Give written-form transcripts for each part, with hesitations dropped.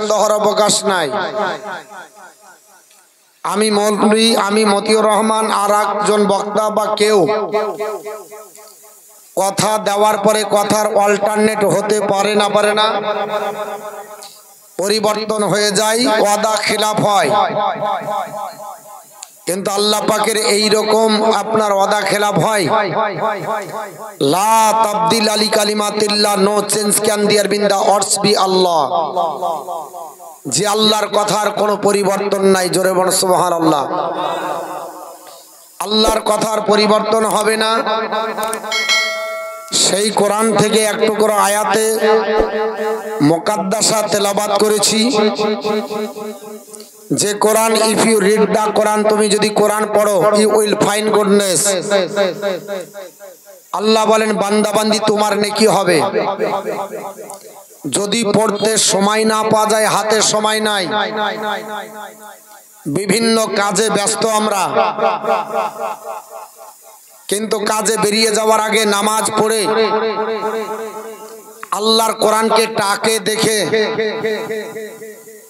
সন্দেহর অবকাশ নাই। আমি মৌলভী, আমি মতিউর রহমান, আর একজন বক্তা বা কেউ কথা দেওয়ার পরে কথার অল্টারনেট হতে পারে না, পারে না, পরিবর্তন হয়ে যায়, ওয়াদা খিলাফ হয়। কিন্তু আল্লাহ পাকের এই রকম আপনার ওয়াদা খেলাফ হয়? লা তাবদিল আলি কালিমাতিল্লাহ, no change can there be in the words by Allah. যে আল্লাহর কথার কোনো পরিবর্তন নাই, জোরে বল সুবহানাল্লাহ। আল্লাহর কথার পরিবর্তন হবে না। সেই কোরআন থেকে একটু করে আয়াতে মুকাদ্দাসা তেলাওয়াত করেছি। যে কোরআন, ইফ ইউ রিড দা কোরআন, তুমি যদি কোরআন পড়ো, ইউ উইল ফাইন্ড গুডনেস। আল্লাহ বলেন বান্দা বান্দি তোমার নেকি হবে। যদি পড়তে সময় না পাওয়া যায়, হাতে সময় নাই, বিভিন্ন কাজে ব্যস্ত আমরা, কিন্তু কাজে বেরিয়ে যাওয়ার আগে নামাজ পড়ে আল্লাহর কোরআনকে টাকে দেখে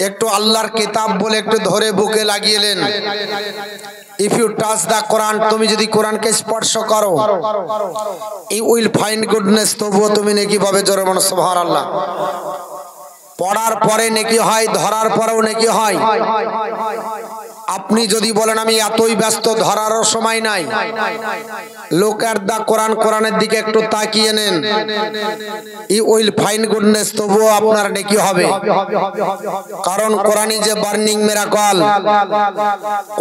একটু আল্লাহর কিতাব বলে একটু ধরে বুকে লাগিয়েলেন। ইফ ইউ টাচ দা কোরআন, তুমি যদি কোরআনকে স্পর্শ করো, ইউ উইল ফাইন্ড গুডনেস, তবুও তুমি নেকি পাবে, জোরে বলো সুবহানাল্লাহ। পড়ার পরে নেকি হয়, ধরার পরেও নেকি হয়। আপনি যদি বলেন আমি এতই ব্যস্ত, ধরারও সময় নাই, লুক এট দা কোরআন, কোরআনের দিকে একটু তাকিয়ে নেন, ইউ উইল ফাইন্ড গুডনেস, তবুও আপনার নেকি হবে। কারণ কোরআনই যে বার্নিং মিরাকল,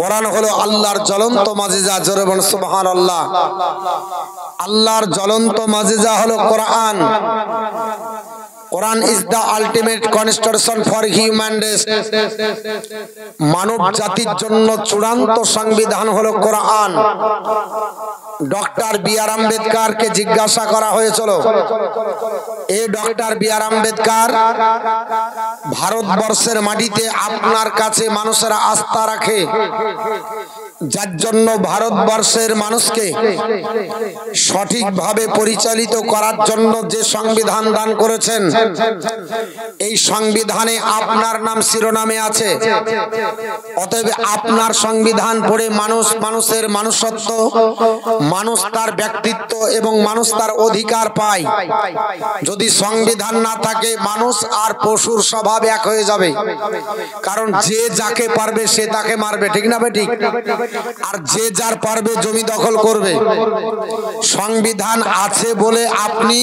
কোরআন হলো আল্লাহর জ্বলন্ত মাজিজা, জোরে বলুন সুবহানাল্লাহ। আল্লাহর জ্বলন্ত মাজিজা হলো কোরআন। Quran is the ultimate constitution for human race. মানব জাতির জন্য চূড়ান্ত সংবিধান হলো কোরআন। ডক্টর বি আর আম্বেদকরকে জিজ্ঞাসা করা হয়েছিল, এ ডক্টর বি আর আম্বেদকর, ভারতবর্ষের মাটিতে আপনার কাছে মানুষেরা আস্থা রাখে, যার জন্য ভারতবর্ষের মানুষকে সঠিকভাবে পরিচালিত করার জন্য যে সংবিধান দান করেছেন, এই সংবিধানে আপনার নাম শিরোনামে আছে। অতএব আপনার সংবিধান পড়ে মানুষ, মানুষের মানুষত্ব, মানুষ তার ব্যক্তিত্ব এবং মানুষ তার অধিকার পায়। যদি সংবিধান না থাকে, মানুষ আর পশুর স্বভাব এক হয়ে যাবে। কারণ যে যাকে পারবে সে তাকে মারবে, ঠিক না বেঠিক? আর যে যার পারবে জমি দখল করবে। সংবিধান আছে বলে আপনি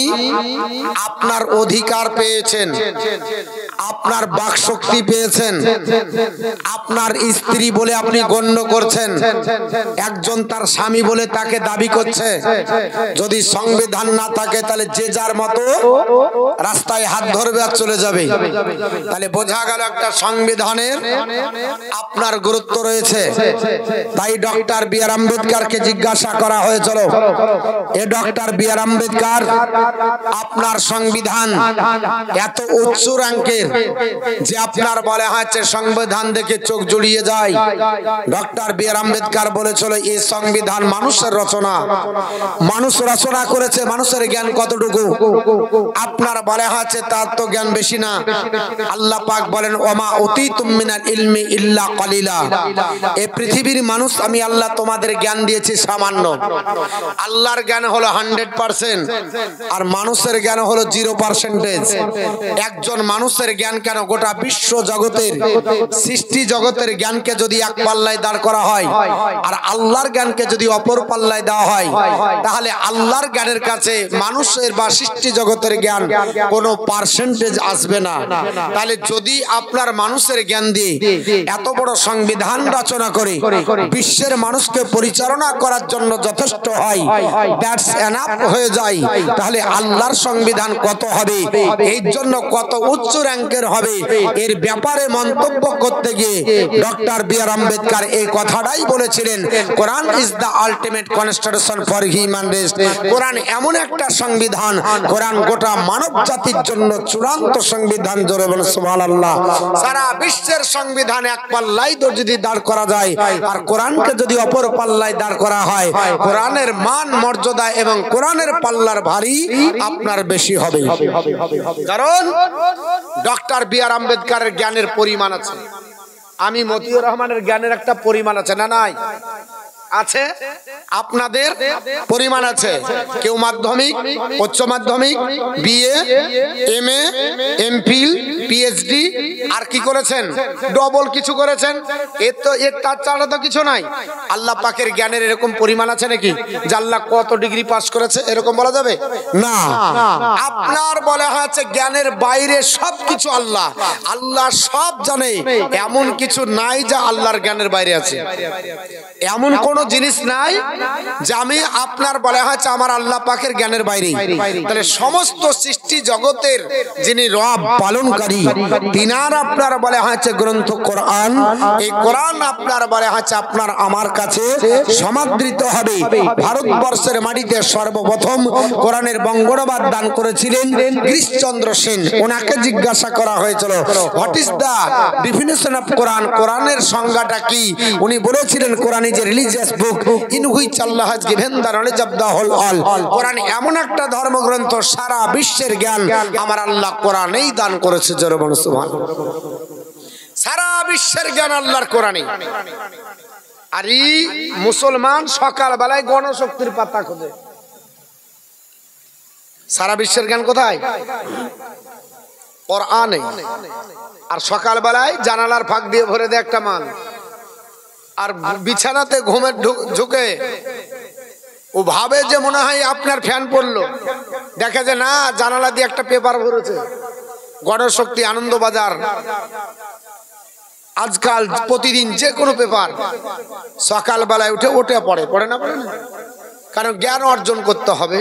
আপনার অধিকার পেয়েছেন, আপনার বাক শক্তি পেয়েছেন, আপনার স্ত্রী বলে আপনি গণ্য করছেন, একজন তার স্বামী বলে তাকে দাবি করছে। যদি সংবিধান না থাকে, তাহলে যে যার মতো রাস্তায় হাত ধরবে আর চলে যাবে। তাহলে বোঝা গেল একটা সংবিধানের আপনার গুরুত্ব রয়েছে। তাই ডক্টর বি আর আম্বেদকরকে জিজ্ঞাসা করা হয়েছিল, এ ডক্টর বি আর আম্বেদকর, আপনার সংবিধান এত উচ্চ র্যাঙ্কের যে আপনার বলা হয়েছে সংবিধান দেখে চোখ জুড়িয়ে যায়। ডক্টর বি আর আম্বেদকর বলেছিল, এই সংবিধান মানুষের রচনা, মানুষ রচনা করেছে। মানুষের জ্ঞান কতটুকু আপনার বলা হয়েছে তার তো জ্ঞান বেশি না। আল্লাহ পাক বলেন, ওমা উতিতুম মিনাল ইলমি ইল্লা কালিলা। এই পৃথিবীর মানুষ আমি আল্লাহ তোমাদের জ্ঞান দিয়েছি সামান্য। আল্লাহর জ্ঞান হলো 100% আর মানুষের জ্ঞান হলো 0%। একজন মানুষের জ্ঞান কেন, গোটা বিশ্ব জগতের সৃষ্টি জগতের জ্ঞানকে যদি এক পাল্লায় দাঁড় করা হয় আর আল্লাহর জ্ঞানকে যদি অপর পাল্লায় দেওয়া হয়, তাহলে আল্লাহর জ্ঞানের কাছে মানুষের বা সৃষ্টি জগতের জ্ঞান কোনো পার্সেন্টেজ আসবে না। তাহলে যদি আপনার মানুষের জ্ঞান দিয়ে এত বড় সংবিধান রচনা করে বিশ্বের মানুষকে পরিচালনা করার জন্য যথেষ্ট হয়, দ্যাটস এনাফ হয়ে যায়, তাহলে আল্লাহর সংবিধান কত হবে, এই জন্য কত উচ্চ র্যাঙ্কের হবে, এর ব্যাপারে মন্তব্য করতে গিয়ে ডক্টর বি আর আম্বেদকর এই কথাটাই বলেছিলেন, Quran is the ultimate constitution for human race. কোরআন এমন একটা সংবিধান, কোরআন গোটা মানব জাতির জন্য চূড়ান্ত সংবিধান, জোরে বলে সুবহানাল্লাহ। সারা বিশ্বের সংবিধান এক পাল্লায় যদি দাঁড় করা যায় আর কোরআনকে যদি অপর পাল্লায় দাঁড় করা হয়, কোরআনের মান মর্যাদা এবং কোরআনের পাল্লার ভারী আপনার বেশি হবে। কারণ ডক্টর বি.আর. আম্বেদকরের জ্ঞানের পরিমাণ আছে, আমি মতিউর রহমানের জ্ঞানের একটা পরিমাণ আছে না নাই? আছে। আপনাদের পরিমাণ আছে। কেউ মাধ্যমিক, উচ্চ মাধ্যমিক, বিএ, এমএ, এমফিল, পিএইচডি আর কি করেছেন, ডবল কিছু করেছেন। এর তার ছাড়া তো কিছু নাই। আল্লাহ পাকের জ্ঞানের এরকম পরিমাণ আছে নাকি যে আল্লাহ কত ডিগ্রি পাস করেছে এরকম বলা যাবে না। আপনার বলা হচ্ছে জ্ঞানের বাইরে সবকিছু আল্লাহ, আল্লাহ সব জানে, এমন কিছু নাই যা আল্লাহর জ্ঞানের বাইরে আছে। এমন কোন জিনিস নাই যে আমি আপনার বলা হচ্ছে আমার আল্লাহ পাকের জ্ঞানের বাইরে। তাহলে সমস্ত সৃষ্টি জগতের যিনি রব পালনকারী, তিনার আপনার বলা হচ্ছে গ্রন্থ কোরআন। এই কোরআন আপনার বলা হচ্ছে আপনার আমার কাছে সমাদৃত হবে। ভারতবর্ষের মাটিতে সর্বপ্রথম কোরআনের বঙ্গনুবাদ দান করেছিলেন গিরিশচন্দ্র সেন। ওনাকে জিজ্ঞাসা করা হয়েছিল what is the definition of Quran, কোরআনের সংজ্ঞাটা কি? উনি বলেছিলেন Quran is a religious book in which Allah has given the knowledge of the whole all. কোরআন এমন একটা ধর্মগ্রন্থ, সারা বিশ্বের জ্ঞান আমার আল্লাহ কোরআনেই দান করেছে। জোরে বলুন সুবহানাল্লাহ। সারা বিশ্বের জ্ঞান আল্লাহর কোরআনে। আর এই মুসলমান সকাল বেলায় গণশক্তির পাতা খোঁজে। সারা বিশ্বের জ্ঞান কোথায়? কোরআনে। আর সকাল বেলায় জানালার ফাঁক দিয়ে ভরে দেয় একটা মান, আর বিছানাতে ঘুমের ঝুঁকে ও ভাবে যে মনে হয় আপনার ফ্যান পড়লো, দেখে যে না জানালা দিয়ে একটা পেপার ভরেছে। গণশক্তি, আনন্দবাজার, আজকাল প্রতিদিন যে কোনো পেপার সকাল বেলায় উঠে পড়ে না? কারণ জ্ঞান অর্জন করতে হবে।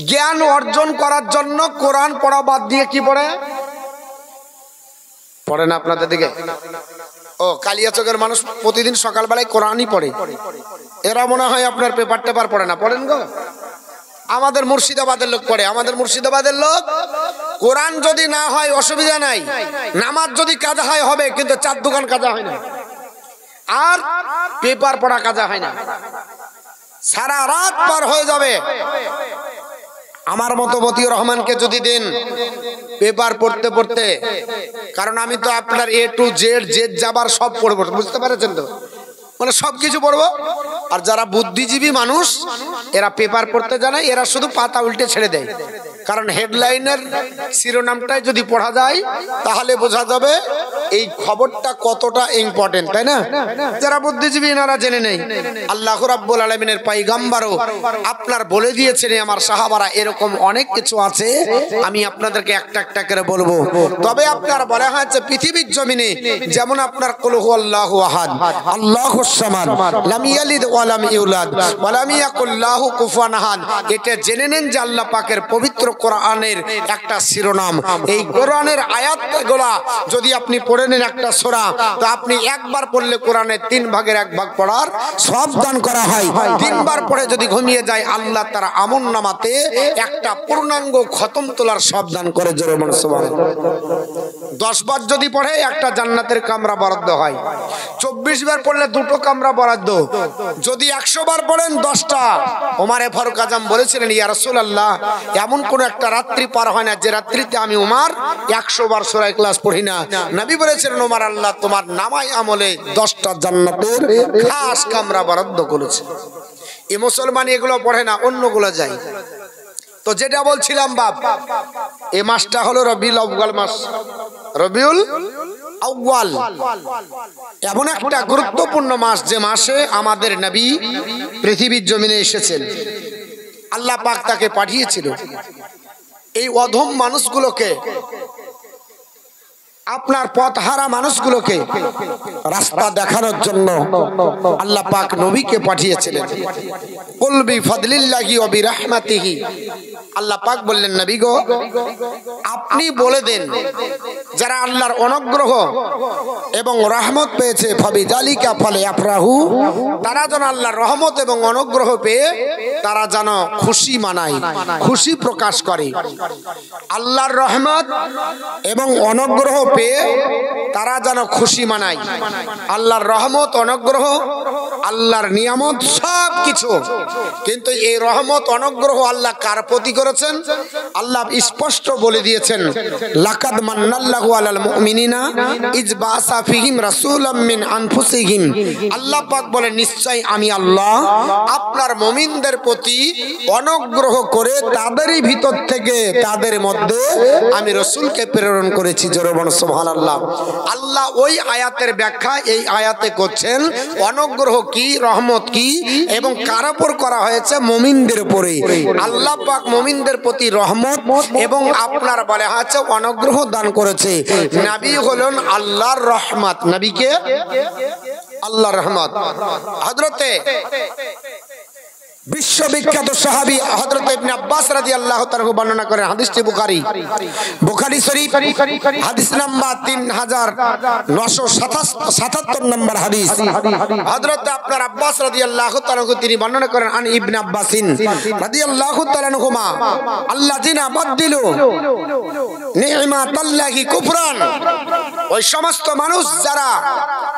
জ্ঞান অর্জন করার জন্য কোরআন পড়া বাদ দিয়ে কি পড়ে না আপনাদের দিকে? ও কালিয়াচকের মানুষ প্রতিদিন সকালবেলায় কোরআনই পড়ে। এরা মনে হয় আপনার পেপার টেপার পড়ে না। পড়েন গো? আমাদের মুর্শিদাবাদের লোক পড়ে। আমাদের মুর্শিদাবাদের লোক কোরআন যদি না হয় অসুবিধা নাই, নামাজ যদি কাজা হয় হবে, কিন্তু চার দোকান কাজা হয় না, আর পেপার পড়া কাজা হয় না। সারা রাত পার হয়ে যাবে। আমার মতো মতিউর রহমানকে যদি দেন পেপার পড়তে পড়তে, কারণ আমি তো আপনার এ টু জেড যাবার সব পড়বো, বুঝতে পারছেন তো, মানে সবকিছু পড়বো। আর যারা বুদ্ধিজীবী মানুষ এরা পেপার পড়তে জানে, এরা শুধু পাতা উল্টে ছেড়ে দেয়। কারণ হেডলাইনের শিরোনামটাই যদি পড়া যায় তাহলে বোঝা যাবে এই খবরটা কতটা ইম্পর্টেন্ট, তাই না? যারা বুদ্ধিজীবী এনারা জেনে নেই। আল্লাহ রাব্বুল আলামিনের পয়গম্বরও আপনার বলে দিয়েছেন আমার সাহাবারা এরকম অনেক কিছু আছে, আমি আপনাদেরকে একটা একটা করে বলবো। তবে আপনার বলা হয়েছে পৃথিবীর জমিনে যেমন আপনার কুল হুয়াল্লাহু আহাদ, আল্লাহুস সামাদ, লাম ইয়ালিদ ওয়া লাম ইউলাদ ওয়া লাম ইয়াকুল লাহু কুফুয়ান আহাদ, এটা জেনে নেন যে আল্লাহ পাকের পবিত্র কোরআনের একটা শিরোনাম। এই কোরআনের আয়াতগুলো যদি আপনি পড়ে নেন একটা সূরা, তো আপনি একবার পড়লে কোরআনের 3 ভাগের 1 ভাগ পড়ার সব দান করা হয়। 3 বার পড়ে যদি ঘুমিয়ে যায় আল্লাহ তার আমলনামাতে একটা পূর্ণাঙ্গ খতম তোলার সব দান করে। জোরে বলুন সুবহানাল্লাহ। 10 বার যদি পড়ে একটা জান্নাতের কামরা বরাদ্দ হয়। 24 বার পড়লে 2টো কামরা বরাদ্দ। যদি 100 বার পড়েন 10টা। ওমর ফারুক আজম বলেছিলেন ইয়া রাসূলুল্লাহ, এমন কোন একটা রাত্রি পার হয় না যে রাত্রিতে আমি ওমর 100 বার সূরা ইখলাস পড়ি না। নবী বলেছিলেন ওমর আল্লাহ তোমার নামায় আমলে 10টা জান্নাতের খাস কামরা বরাদ্দ করেছে। এই মুসলমান এগুলো পড়ে না, অন্যগুলো যায়। তো যেটা বলছিলাম বাপ, এই মাসটা হলো রবিউল আউয়াল মাস। রবিউল আউয়াল এমন একটা গুরুত্বপূর্ণ মাস যে মাসে আমাদের নবী পৃথিবীর জমিনে এসেছেন। আল্লাহ পাক তাকে পাঠিয়েছিল এই অধম মানুষগুলোকে, আপনার পথহারা মানুষগুলোকে রাস্তা দেখানোর জন্য আল্লাহ পাক নবীকে পাঠিয়েছিলেন। কুল বিফাদলিল্লাহি ওয়া বিরহমাতিহি, আল্লাহ পাক বললেন নবী গো আপনি বলে দেন যারা আল্লাহর অনুগ্রহ এবং রহমত পেয়েছে ফাবিজালিকা ফালইফরাহু, তারা যেন আল্লাহর রহমত এবং অনুগ্রহ পেয়ে তারা যেন খুশি মানায়, খুশি প্রকাশ করে। আল্লাহর রহমত এবং অনুগ্রহ পেয়ে তারা যেন খুশি মানায়। আল্লাহর রহমত অনুগ্রহ আল্লাহর নিয়ামত সব কিছু। কিন্তু এই রহমত অনুগ্রহ আল্লাহ কার প্রতি করেছেন? আল্লাহ স্পষ্ট বলে দিয়েছেন, লাকাদ মান্নাল্লাহু আলাল মুমিনিনা ইজ বাসা ফিহিম রাসূলাম মিন আনফুসিহিম। আল্লাহ পাক বলে, নিশ্চয় আমি আল্লাহ আপনার মুমিনদের প্রতি অনুগ্রহ করে তাদেরই ভিতর থেকে তাদের মধ্যে আমি রাসূলকে প্রেরণ করেছি। জোরে বলুন সুবহানাল্লাহ। আল্লাহ ওই আয়াতের ব্যাখ্যা এই আয়াতে করছেন, অনুগ্রহ কি, রহমত কি এবং কার উপর করা হয়েছে? মুমিনদের উপরে। আল্লাহ পাক মুমিনদের প্রতি রহমত এবং আপনার বলা হয়েছে অনুগ্রহ দান করেছে। নবী হলেন আল্লাহর রহমত। নবীকে আল্লাহর রহমত। হযরতে বিশ্ববিখ্যাত সাহাবী হযরত ইবনে আব্বাস রাদিয়াল্লাহু তাআলা বর্ণনা করেন, হাদিসটি বুখারী শরীফ হাদিস নাম্বার 3977 নম্বর হাদিস। হযরত আপনার আব্বাস রাদিয়াল্লাহু তাআলা তিনি বর্ণনা করেন, আন ইবনে আব্বাসিন রাদিয়াল্লাহু তাআলা আনহুমা আল্লাযিনা বাদদিলু নি'মাতাল্লাহি কুফরান। ওই সমস্ত মানুষ যারা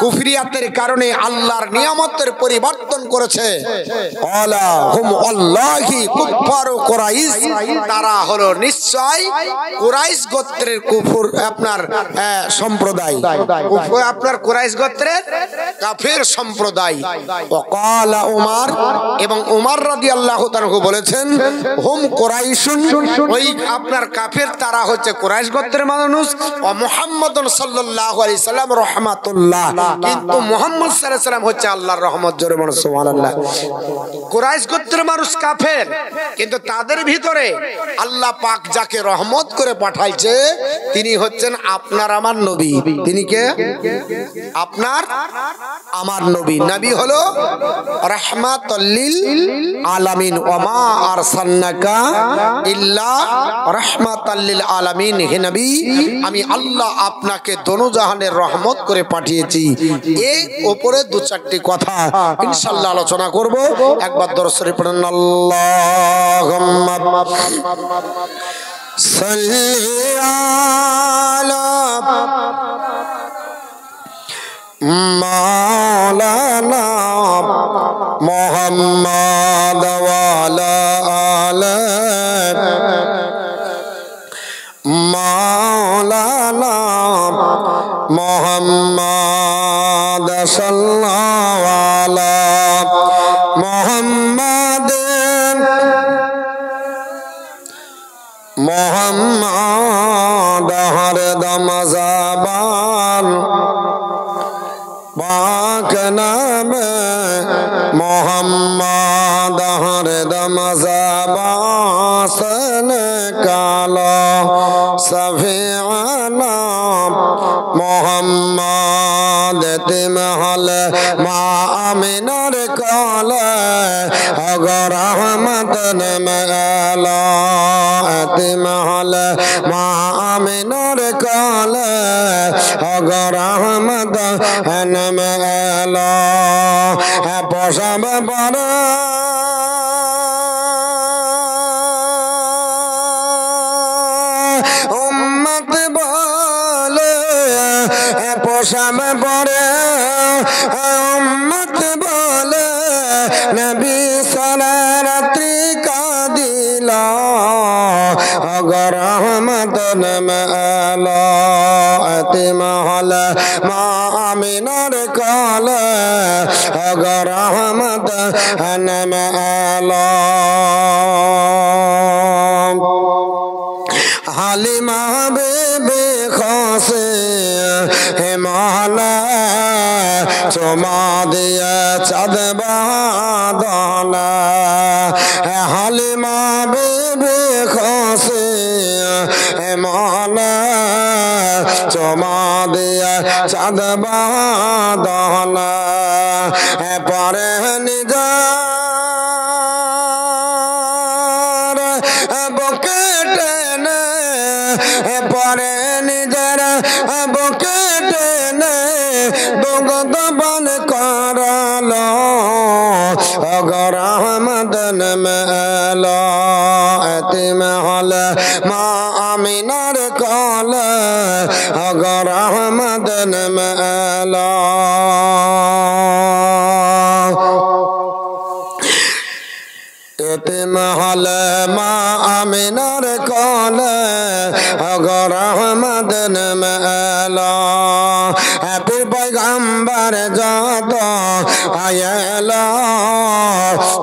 কুফরিয়াতের কারণে আল্লাহর নিয়ামতের পরিবর্তন করেছে, আলা হুম আল্লাহি কুফারু কুরাইশ, তারা হলো নিশ্চয় কুরাইশ গোত্রের কুফর আপনার সম্প্রদায়, আপনার কুরাইশ গোত্রের কাফের সম্প্রদায়। ওয়াকালা উমর, এবং উমর রাদিয়াল্লাহু তাআলা বলেছেন, হুম কুরাইশুন, ওই আপনার কাফের তারা হচ্ছে কুরাইশ গোত্রের মানুষ। ও মুহাম্মাদুন সাল্লাল্লাহু আলাইহি সাল্লাম রাহমাতুল্লাহ, কিন্তু মুহাম্মদ সাল্লাল্লাহু আলাইহি সাল্লাম হচ্ছে আল্লাহর রহমত। জোরে বলুন সুবহানাল্লাহ। কুরাইশ গোত্রের মানুষ কাফের, কিন্তু তাদের ভিতরে আল্লাহ পাক যাকে রহমত করে পাঠাইছে তিনি হচ্ছেন আপনার আমার নবী। তিনি কে? আপনার আমার নবী। নবী হলো রাহমাতুল লিল আলামিন, ওয়া মা আরসালনাকা ইল্লা রাহমাতাল লিল আলামিন। হে নবী, আমি আল্লাহ আপনাকে দোনো জাহানের রহমত করে পাঠিয়েছি। এই উপরে দু চারটি কথা ইনশাআল্লাহ আলোচনা করব। একবার দরুদ শরীফ পড়ুন, আল্লাহুম্মা সাল্লি আলা মাওলানা মুহাম্মাদ ওয়া আলা আলি মাওলানা মুহাম্মাদ সাল্লাল্লাহু আলা মুহাম্মাদ মুহাম্মাদ হরদম জাবান পাক নামে মুহাম্মাদ হরদম জাবান কালা সফিয়ানা মুহাম্মাদ তিমহল মা আমিনার কালা अगर रहमतन मेला तिमहल मा आमिनार काला अगर रहमतन मेला पोषब पर उम्मत बोले पोषब पर उम्मत बोले नबी सलारती का दिला अगर रहमतन मेला तिमहल मा आमिनार काला अगर रहमतन मेला हालिमा बेबे खासे हिमालय चुमा दिया चाँद बादला हालिमा बेबे खासे हिमालय चुमा दिया चाँद बादला परे निजा परे निजर बुकेटने दुगद बन करालो अगर रहमतन मेला तिमहल मा आमिनार काला अगर रहमतन मेला এতিম হলে মা আমিনার কোলে ওগো রহমতের মেলা পীর পয়গম্বর যত আয়েলো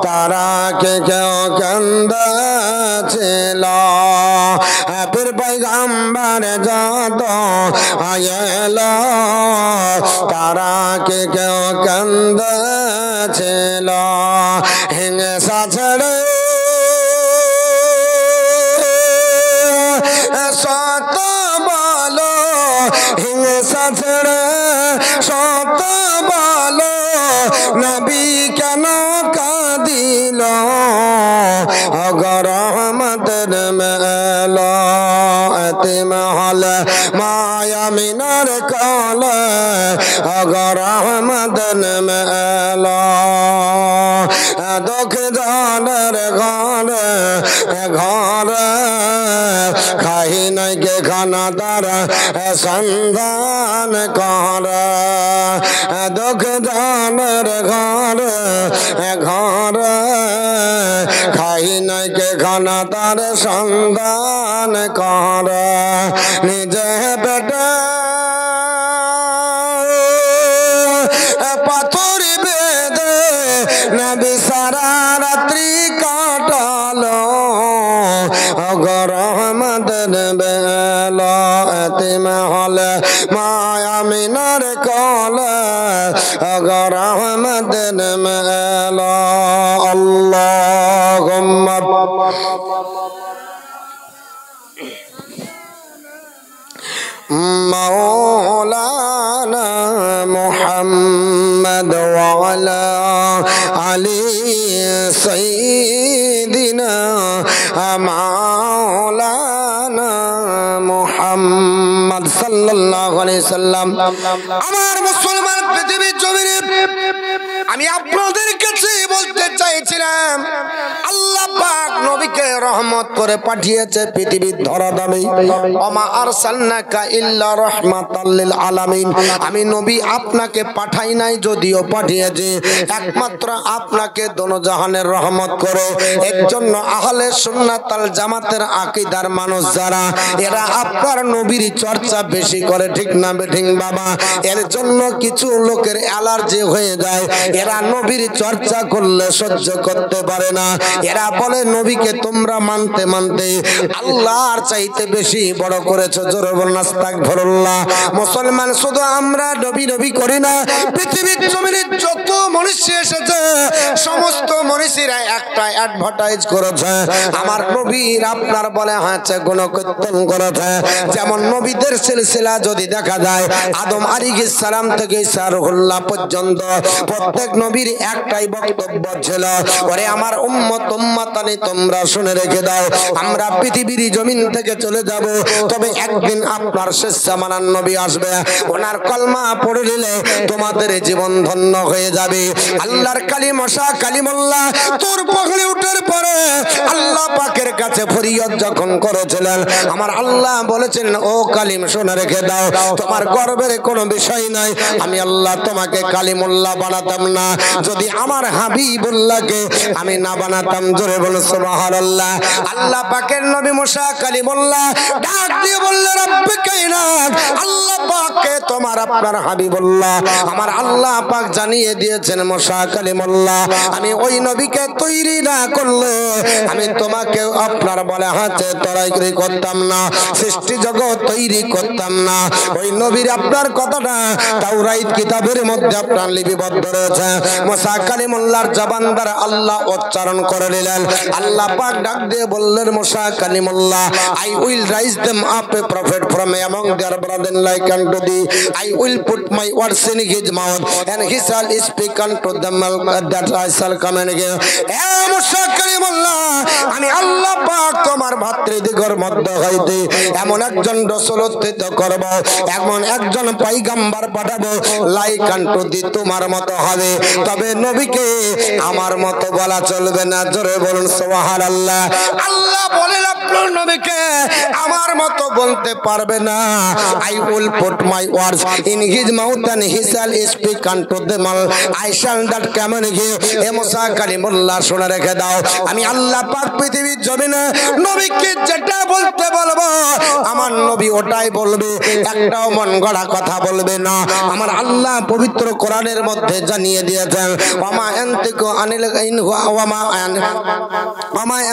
তারা কে কেউ কান্দেছিল পীর পয়গম্বর যত আয়েলো তারা কে কেউ কান্দেছিল হিংসা ছেড়ে সত বলো হিংসা ছেড়ে সত বলো নবী কেন কাঁদিল ওগো রহমতের মেলা এতিম হলে মা আমিনার কোলে ওগো রহমতের মেলা দুঃখ জানের ঘরে ঘরে খাই নাই কে খানা তারা সন্ধান করে দুঃখ জানের ঘরে ঘরে খাই নাই কে খানা তার সন্ধান করে নিজে পেটে পাথর বেঁধে নবী সারা রাত্রি কাটালো ওগো রহমতের বেলা এতিম হলে মা আমিনার কোলে ওগো রহমতের মেলা আল্লাহুম্মা مولانا محمد وعلى علي سيدنا مولانا محمد صلى الله عليه وسلم আমার মুসলমান পৃথিবীর জমিনে আমি আপনাদের কাছে বলতে চাইছিলাম আল্লাহ পাক নবীকে রহমত করে পাঠিয়েছে পৃথিবীর ধরাধামে ওমা আরসালনাকা ইল্লা রাহমাতাল লিল আলামিন আমি নবী আপনাকে পাঠাই নাই যদিও পাঠিয়েছি একমাত্র আপনাকে দোনো জাহানের রহমত করে এর জন্য আহলে সুন্নাত আল জামাতের আকীদার মানুষ যারা এরা আপনার নবীর চর্চা বেশি করে ঠিক না বেঠিক বাবা এর জন্য কিছু লোকের অ্যালার্জি হয়ে যায় এরা নবীর চর্চা করলে সহ্য করতে পারে না এরা বলে নবীকে তোমরা মানতে মানতে আল্লাহর চাইতে বেশি বড় করেছো জোরে বলুন আস্তাগফিরুল্লাহ মুসলমান শুধু আমরা নবী নবী করি না পৃথিবীর জমিনে যত মনুষ্য এসেছে সমস্ত মনীষীরা একটা অ্যাডভার্টাইজ করেছে আমার নবীর আপনার বলে হচ্ছে গুণকীর্তন করেছে যেমন নবীদের সিলসিলা যদি দেখা যায় আদম আলাইহিস সালাম থেকে ঈসা রুহুল্লাহ পর্যন্ত প্রত্যেক নবীর একটাই বক্তব্য ছিল ওরে আমার উম্মত উম্মতানি তোমরা শুনে রেখে দাও আমরা পৃথিবীর জমিন থেকে চলে যাব তবে একদিন আপনার শেষ জামানার নবী আসবে ওনার কলমা পড়ে নিলে তোমাদের জীবন ধন্য হয়ে যাবে আল্লাহর কালিমা কালিমুল্লাহ তোর পকড়ে ওঠার পরে আল্লাহ পাকের কাছে ফরিয়াদ যখন করেছিলেন আমার আল্লাহ বলেছেন ও কালিম শুনে রেখে দাও তোমার গর্বের কোনো বিষয় নাই আমি আল্লাহ তোমাকে কালিমুল্লাহ বানাতাম না যদি আমার হাবিবুল্লাহকে আমি না বানাতাম জোরে বলো সুবহানাল্লাহ আল্লাহ পাকের নবী মুসা কালিমুল্লাহ ডাক দিয়ে বললেন রব্বে কায়নাত আল্লাহ পাককে তোমার আপনার হাবিবুল্লাহ আমার আল্লাহ পাক জানিয়ে দিয়েছেন মুসা কালিমুল্লাহ আমি ওই নবীকে তৈরি না করলে আমি তোমাকে আপনার বলে হাতে তরাইকরি করতাম না সৃষ্টি জগৎ তৈরি করতাম না ওই নবীর আপনার কথাটা তাওরাত কিতাবের মধ্যে আপনার লিপিবদ্ধ রয়েছে মুসা কালিমুল্লাহর জবান দ্বারা আল্লাহ উচ্চারণ করে নিলেন আল্লাহ পাক ডাক দিয়ে বললেন মুসা Kalimullah I will raise them up a prophet from among their brethren like unto thee I will put my words in his mouth and he shall speak unto them that I shall come again এ মুসা কালিমুল্লাহ আমি আল্লাহ পাক তোমার ভাতৃদিগের মধ্যে হইতে এমন একজন রাসূল উত্থিত করব এমন একজন পয়গম্বর পাঠাবো লাইক আনটু দি তোমার মতো হবে তবে নবীকে আমার মতো বলা চলবে না জোরে বলুন সুবহানাল্লাহ আল্লাহ বলেন আপনার নবীকে আমার মতো বলতে পারবে না। I will put my words in his mouth and he shall speak unto them all. I shall not communicate. এ মুসা কালিমুল্লাহ শুনে রেখে দাও, আমি আল্লাহ পাক পৃথিবীর জমিনে নবীকে যেটা বলতে বলবো আমার নবী ওটাই বলবে, একটাও মন গড়া কথা বলবে না। আমার আল্লাহ পবিত্র কোরআনের মধ্যে জানিয়ে দিয়েছেন, ওয়ামা আনতিকু আনিল ইন হুয়া ওয়ামা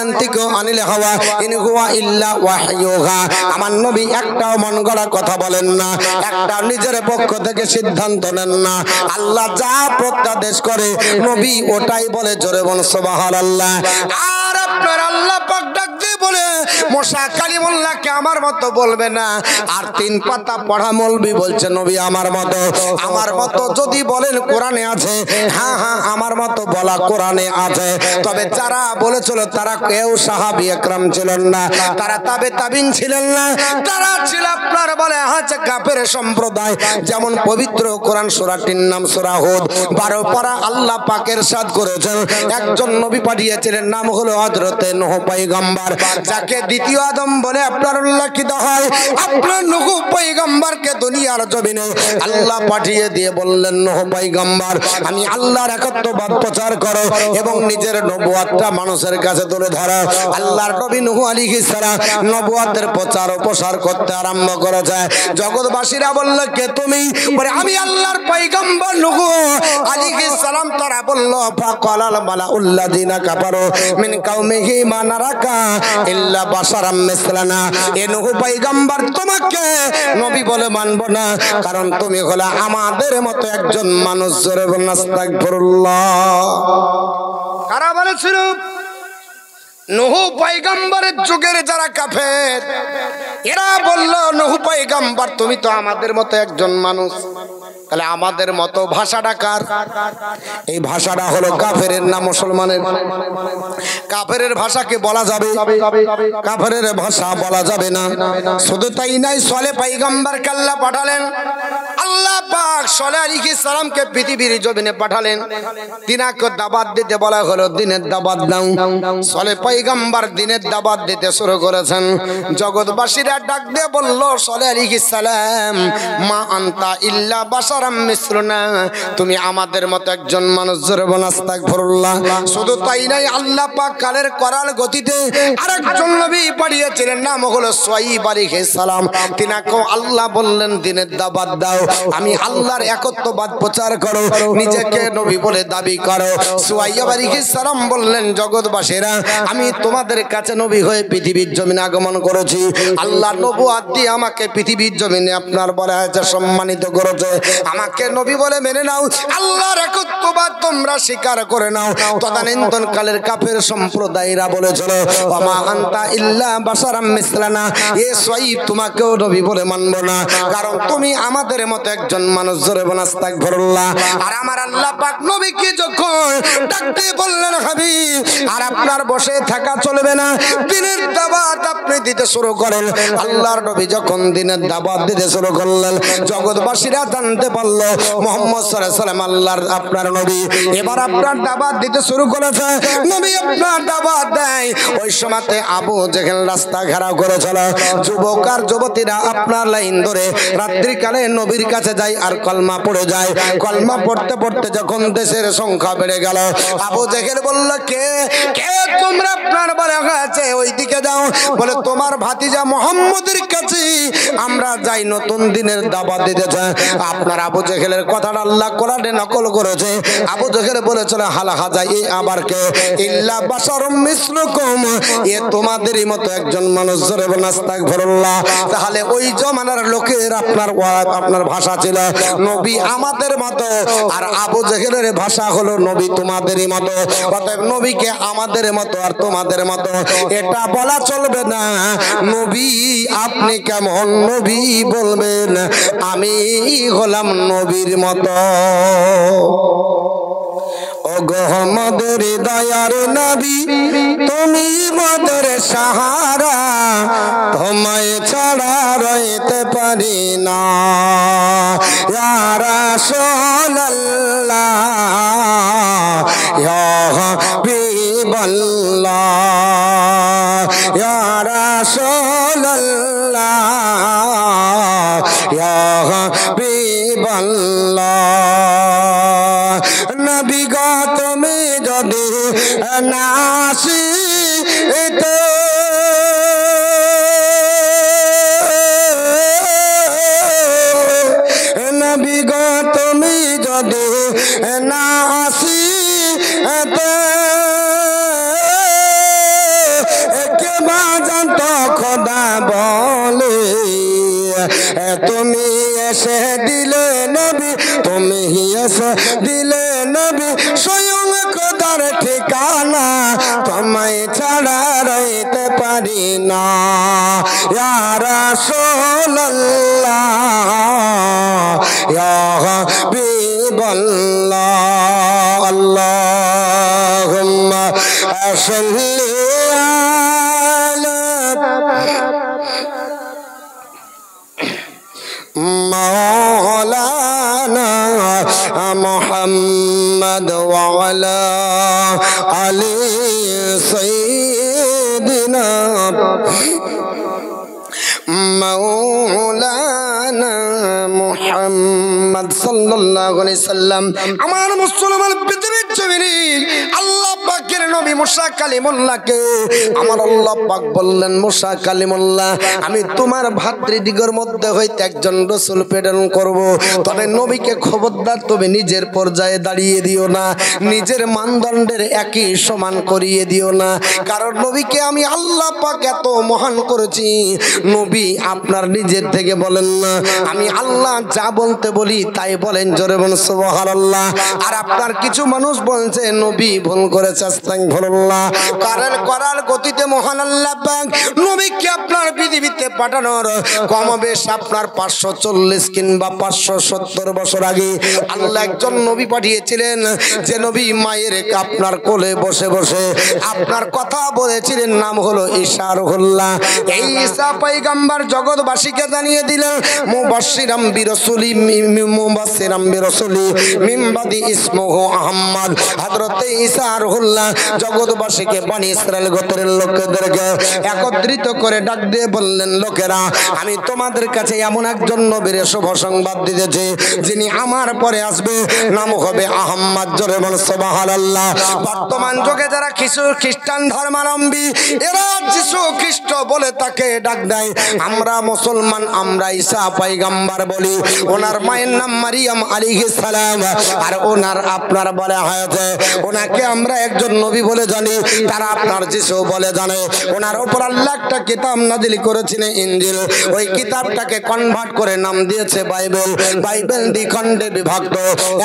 আনতিকু আনিল হাওয়া ইন হুয়া ইল্লা ওয়াহয়ুহা। আমার নবী একটাও মন গড়া কথা বলেন না, একটা নিজের পক্ষ থেকে সিদ্ধান্ত নেন না। আল্লাহ যা প্রত্যাদেশ করে নবী ওটাই বলে, জোরে বল সুবহানাল্লাহ। আর আপনার আল্লাহ পাক ডাক দিয়ে বলে, মুসা কালিমুল্লাহকে আমার মতো বলবে না। আর 3 পাতা পড়া মৌলবি বলছে নবী আমার মতো। আমার মতো যদি বলেন কোরআনে আছে, হ্যাঁ হ্যাঁ আমার মতো বলা কোরআনে আছে। তবে যারা বলেছিল তারা কেউ সাহাবী একরাম ছিলেন না, তারা তাবে তাবিন ছিলেন না, তারা ছিল আপনার বলে হচ্ছে কাফের সম্প্রদায়। যেমন পবিত্র কোরআন সূরাটির নাম সূরা হুদ 12 পারা আল্লাহ পাক ইরশাদ করেছেন, একজন নবী পাঠিয়েছিলেন, নাম হলো হযরতে নূহ পয়গম্বর, যাকে দ্বিতীয় আদম বলে আপনার উল্লেখিত হয়। আপনার নূহ পয়গম্বরকে দুনিয়ার জমিনে আল্লাহ পাঠিয়ে দিয়ে বললেন, নূহ পয়গম্বর আমি আল্লাহর একত্ববাদ প্রচার করো এবং নিজের নবুয়তটা মানুষের কাছে তুলে ধরো। আল্লাহর নবী নূহ আলাইহিস সালাম নবুয়তের প্রচার ও প্রসার করতে আরম্ভ করেছে। জগৎবাসীরা বলল, কে তুমি? বলে আমি আল্লাহর পয়গম্বর নূহ আলাইহিস সালাম। তারা বলল, ফাকালাল মালাউল্লাযিনা কাফারু মিন কাওমিহি মা নারাকা ইল্লা বাশারাম মিসলানা। এ নূহ পয়গম্বর তোমাকে নবী বলে মানব না, কারণ তুমি হলো আমাদের মতো একজন মানুষ। জোরে বলুন আস্তাগফিরুল্লাহ। কারা বলেছিল? নূহ পয়গম্বরের যুগের যারা কাফের, এরা বলল, নূহ পয়গম্বর তুমি তো আমাদের মতো একজন মানুষ। তাহলে আমাদের মতো ভাষাটা কার? এই ভাষাটা হলো কাফের না মুসলমানের? কাফেরের ভাষাকে বলা যাবে? কাফেরের ভাষা বলা যাবে না। শুধু তাই নাই, সালেহ পয়গম্বরকে আল্লাহ পাঠালেন। আল্লাহ পাক সালেহ আলাইহিস সালামকে পৃথিবীর জমিনে পাঠালেন। তিনাকে দাওয়াত দিতে বলা হলো, দিনের দাওয়াত দাও। সালেহ পয়গম্বর দিনের দাওয়াত দিতে শুরু করেছেন। জগৎবাসীরা ডাক দিয়ে বলল, সালেহ আলাইহিস সালাম মা আনতা ইল্লা বাশারাম মিসলুনা, তুমি আমাদের মতো একজন মানুষ। জোরে বল আস্তাগফিরুল্লাহ। শুধু তাই নাই, আল্লাহ পাক কালের করার গতিতে আরেকজন নবী পাঠিয়েছিলেন, নাম হলো শুআয়ব আলাইহিস সালাম। তিনাকেও আল্লাহ বললেন, দিনের দাওয়াত দাও, আমি আল্লাহর একত্ববাদ প্রচার করো, নিজেকে নবী বলে দাবি করো। শুআয়ব আলাইহিস সালাম বললেন, জগৎবাসীরা আমি তোমাদের কাছে নবী হয়ে পৃথিবীর জমিনে আগমন করেছি। আল্লাহর নবুয়ত দিয়ে আমাকে পৃথিবীর জমিনে আপনার বলা হয়েছে সম্মানিত করেছে। আমাকে নবী বলে মেনে নাও, আল্লাহর একত্ববাদ তোমরা স্বীকার করে নাও। তদানীন্তন কালের কাফের সম্প্রদায়রা বলেছিল, ওয়ামা আনতা ইল্লা বাশারাম মিসলানা, এ শুআয়ব তোমাকেও নবী বলে মানব না, কারণ তুমি আমাদের মতো একজন মানুষ। জোরে বল আস্তাগফিরুল্লাহ। আর আমার আল্লাহ পাক নবীকে যখন ডাকতে বললেন, হাবিব আর আপনার বসে থাকা চলবে না, দিনের দাওয়াত আপনি দিতে শুরু করেন। আল্লাহর নবী যখন দিনের দাওয়াত দিতে শুরু করলেন, জগৎবাসীরা জানতে পারলো মুহাম্মদ সাল্লাল্লাহু আলাইহি ওয়াসাল্লাম আল্লাহর আপনার নবী। এবার আপনার দাওয়াত দিতে শুরু করেছে। নবী আপনার দাওয়াত দেয়। ওই সময়তে আবু জেহেল রাস্তা ঘেরাও করেছিল। যুবক আর যুবতীরা আপনার লাইন ধরে রাত্রিকালে নবীর কাছে যায় আর কলমা পড়ে যায়। কলমা পড়তে পড়তে যখন দেশের সংখ্যা বেড়ে গেল, আবু জেহেল বলল, কে কে তোমরা আপনার বলে হয়েছে ওই দিকে যাও। বলে, তোমার ভাতিজা মুহাম্মদের কাছে আমরা যাই, নতুন দিনের দাওয়াত দিতেছে। আপনার আবু জেহেলের কথাটা আল্লাহ কোরআনে নকল করেছে। আবু জেহেল বলেছিল, হাল হাজা এ আবার কে? ইল্লা বাশারুম মিসলুকুম, এ তোমাদেরই মতো একজন মানুষ। জোরে বল আস্তাগফিরুল্লাহ। তাহলে ওই জমানার লোকের আপনার ভাষা ছিল নবী আমাদের মতো, আর আবু জেহেলের ভাষা হলো নবী তোমাদেরই মতো। অতএব নবীকে আমাদের মতো আর তোমাদের মতো এটা বলা চলবে না। নবী আপনি কেমন নবী বলবেন? আমি হলাম নবীর মতো। ও গো আমাদের দয়ার নবী, তুমি আমাদের সাহারা, তোমায় ছাড়া রইতে পারি না। ইয়া রাসূলুল্লাহ, ইয়া হাবিবাল্লাহ, ইয়া হাবিবাল্লাহ নবী গো তুমি যদি না আসিতে নবী গো তুমি যদি না আসিতে কেবা জানত খোদা বলে তুমি এসে দিলে নবী তুমি এসে দিলে নবী স্বয়ং খোদার ঠিকানা তোমায় ছাড়া রইতে পারি না ইয়া রাসূলুল্লাহ ইয়া হাবিবাল্লাহ আল্লাহুম্মা সাল্লি مولانا محمد وعلى آل سيدنا مولانا محمد صلى الله عليه وسلم আমার মুসলমান পৃথিবীর জমিনে আল্লাহ পাকের নবী মুসা কালিমুল্লাহকে আমার আল্লাহ পাক বললেন মুসা কালিমুল্লাহ আমি তোমার ভাতৃদিগের মধ্যে হইতে একজন রাসূল প্রেরণ করব তবে নবীকে খবরদার তুমি নিজের পর্যায়ে দাঁড়িয়ে দিও না নিজের মানদণ্ডের একই সমান করিয়ে দিও না কারণ নবীকে আমি আল্লাহ পাক এত মহান করেছি নবী আপনার নিজের থেকে বলেন না আমি আল্লাহ যা বলতে বলি তাই বলেন জোরে বলুন সুবহানাল্লাহ আর আপনার কিছু মানুষ বলছে নবী ভুল করেছে আস্তাগফিরুল্লাহ কারণ করার গতিতে মহান আল্লাহ পাক নবীকে আপনার পৃথিবীতে পাঠানোর কমবেশ আপনার 540 কিংবা 570 বছর আগে আল্লাহ একজন নবী পাঠিয়েছিলেন যে নবী মায়ের আপনার কোলে বসে বসে আপনার কথা বলেছিলেন নাম হলো ঈসা রুহুল্লাহ এই ঈসা পয়গম্বর জগৎবাসীকে জানিয়ে দিলেন মুবাশশিরাম বিরাসূলি মুবাশশিরাম বিরাসূলি মিন বাদি ইসমুহু আহমদ হযরত ঈসা রুহুল্লাহ জগৎবাসীকে বনি ইসরাইল গোত্রের লোকদেরকে একত্রিত করে ডাক দিয়ে বললেন লোকেরা আমি তোমাদের কাছে এমন একজন নবীর শুভ সংবাদ দিতেছি যিনি আমার পরে আসবে নাম হবে আহমদ জোরে বলুন সুবহানাল্লাহ বর্তমান যুগে যারা কিছু খ্রিস্টান ধর্মাবলম্বী এরা যিশু খ্রিস্ট বলে তাকে ডাক দেয় আমরা মুসলমান আমরা ঈসা পয়গম্বর বলি ওনার মায়ের নাম মারিয়াম আলাইহিস সালাম আর ওনার আপনার বলে হয়েছে ওনাকে আমরা একজন নবী বলে জানি তারা আপনার যিশু বলে জানে ওনার উপর আল্লাহ একটা কিতাব নাজিল করেছিলেন ইনজিল ওই কিতাবটাকে কনভার্ট করে নাম দিয়েছে বাইবেল বাইবেল দুই খণ্ডে বিভক্ত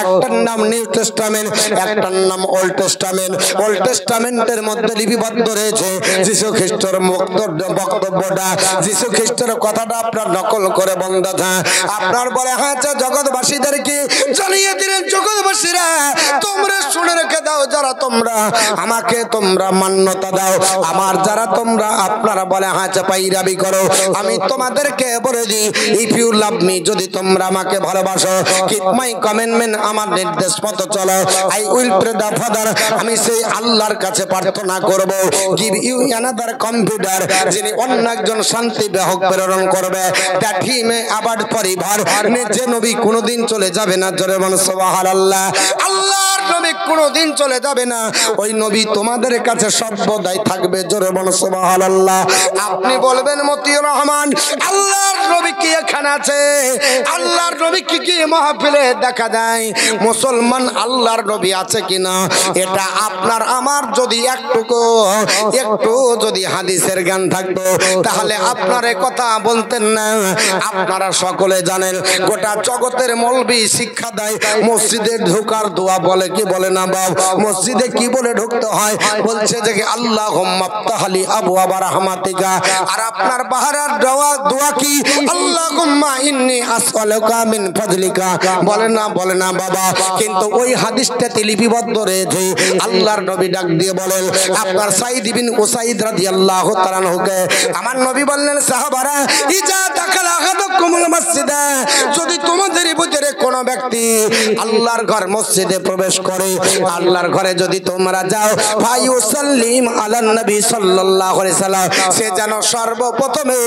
একটার নাম নিউ টেস্টামেন্ট একটার নাম ওল্ড টেস্টামেন্টের মধ্যে লিপিবদ্ধ রয়েছে যিশু খ্রিস্টের বক্তব্যটা যিশু খ্রিস্টের কথাটা আপনার নকল করে বন্ধা আপনার বলে হয়েছে জগৎবাসীদেরকে জানিয়ে দিলেন জগৎবাসীরা তোমরা শুনে রেখে দাও যারা তোমরা আমাকে তোমরা মান্যতা দাও আমার যারা তোমরা আপনারা বলে হয়েছে পাইরাবি করো আমি তোমাদেরকে বলে দিই ইফ ইউ লাভ মি যদি তোমরা আমাকে ভালোবাসো কিপ মাই কমান্ডমেন্ট আমার নির্দেশ মতো চলো I will pray the father আমি সেই আল্লাহর কাছে প্রার্থনা করব গিভ ইউ অ্যানাদার কম্পিউটার যিনি অন্য একজন শান্তি বাহক প্রেরণ করবে দ্যাট হি মে আবাদ পরিবার যে নবী কোনোদিন চলে যাবে না জোরে বলুন সুবহানাল্লাহ আল্লাহর নবী কোনোদিন চলে যাবে না ওই নবী তোমাদের কাছে সর্বদাই থাকবে জোরে বলুন সুবহানাল্লাহ আপনি বলবেন মতিউর রহমান আল্লাহর নবী কি এখানে আছে আল্লাহর নবী কি মাহফিলে দেখা যায় মুসলমান আল্লাহর নবী আছে কিনা এটা আপনার আমার যদি একটু যদি হাদিসের জ্ঞান থাকতো তাহলে আপনার কথা বলতেন না আপনারা সকলে জানেন গোটা জগতের মৌলবি শিক্ষা দেয় মসজিদে ঢোকার দোয়া বলে কি বলে না বাপ মসজিদে কি বলে ঢুকতে হয় বলছে যে আল্লাহুম্মা আফতাহলি আবওয়াবা রাহমাতিকা আর আপনার বাহারার দোয়া কি আল্লাহুম্মা ইন্নী আসআলুকা মিন ফাজলিকা বলে না বাবা কিন্তু ওই হাদিসটাতে লিপিবদ্ধ রয়েছে আল্লাহর নবী ডাক দিয়ে বলেন আপনার সাইদ ইবনে উসাইদ রাদিয়াল্লাহু তাআলা আনহুকে আমার নবী বললেন সাহাবারা ইজা দাখালা আহাদুকুমুল মসজিদা যদি তোমাদের ভিতরে কোন কোন ব্যক্তি আল্লাহর ঘর মসজিদে প্রবেশ করে, আল্লাহর ঘরে যদি তোমরা যাও, ফায়ুসাল্লিম আলান নবী সাল্লাল্লাহু আলাইহি সাল্লাম, সে যেন সর্বপ্রথমে